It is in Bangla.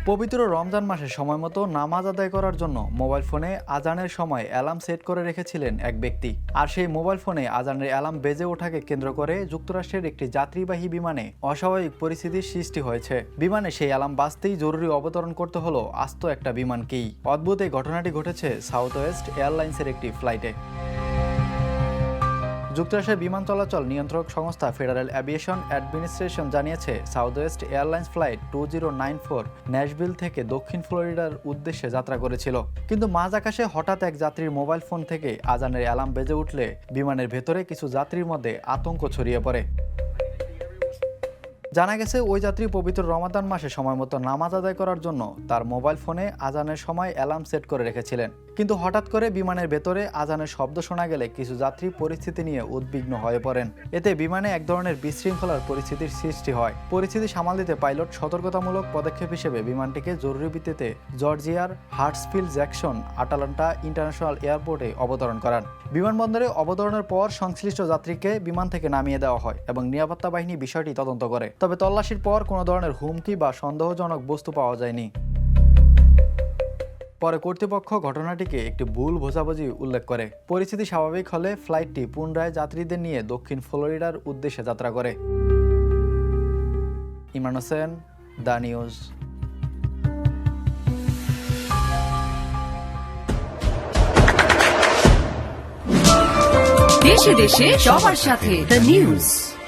পবিত্র রমজান মাসে সময় মতো নামাজ আদায় করার জন্য মোবাইল ফোনে আজানের সময় অ্যালার্ম সেট করে রেখেছিলেন এক ব্যক্তি। আর সেই মোবাইল ফোনে আজানের অ্যালার্ম বেজে ওঠাকে কেন্দ্র করে যুক্তরাষ্ট্রের একটি যাত্রীবাহী বিমানে অস্বাভাবিক পরিস্থিতির সৃষ্টি হয়েছে। বিমানে সেই অ্যালার্ম বাজতেই জরুরি অবতরণ করতে হলো আস্ত একটা বিমানকেই। অদ্ভুত এই ঘটনাটি ঘটেছে সাউথ ওয়েস্ট এয়ারলাইন্সের একটি ফ্লাইটে। যুক্তরাষ্ট্রের বিমান চলাচল নিয়ন্ত্রক সংস্থা ফেডারেল অ্যাভিয়েশন অ্যাডমিনিস্ট্রেশন জানিয়েছে, south West airlines flight 2094 Nashville থেকে দক্ষিণ ফ্লোরিডার উদ্দেশ্যে যাত্রা করেছিল। কিন্তু মাঝ আকাশে হঠাৎ এক যাত্রীর মোবাইল ফোন থেকে আজানের অ্যালার্ম বেজে উঠলে বিমানের ভেতরে কিছু যাত্রীর মধ্যে আতঙ্ক ছড়িয়ে পড়ে। জানা গেছে, ওই যাত্রী পবিত্র রমাদান মাসে সময় মতো নামাজ আদায় করার জন্য তার মোবাইল ফোনে আজানের সময় অ্যালার্ম সেট করে রেখেছিলেন। কিন্তু হঠাৎ করে বিমানের ভেতরে আজানের শব্দ শোনা গেলে কিছু যাত্রী পরিস্থিতি নিয়ে উদ্বিগ্ন হয়ে পড়েন। এতে বিমানে এক ধরনের বিশৃঙ্খলার পরিস্থিতির সৃষ্টি হয়। পরিস্থিতি সামাল দিতে পাইলট সতর্কতামূলক পদক্ষেপ হিসেবে বিমানটিকে জরুরি ভিত্তিতে জর্জিয়ার হার্টসফিল্ড জ্যাকসন আটালান্টা ইন্টারন্যাশনাল এয়ারপোর্টে অবতরণ করান। বিমানবন্দরে অবতরণের পর সংশ্লিষ্ট যাত্রীকে বিমান থেকে নামিয়ে দেওয়া হয় এবং নিরাপত্তা বাহিনী বিষয়টি তদন্ত করে। তবে তল্লাশির পর কোনো ধরনের হুমকি বা সন্দেহজনক বস্তু পাওয়া যায়নি। পরে কর্তৃপক্ষ ঘটনাটিকে একটি ভুল বোঝাবুঝি উল্লেখ করে। পরিস্থিতি স্বাভাবিক হলে ফ্লাইটটি পুনরায় যাত্রীদের নিয়ে দক্ষিণ ফ্লোরিডার উদ্দেশ্যে যাত্রা করে। Imran Hossain, the news. দেশে দেশে সবার সাথে দ্য নিউজ।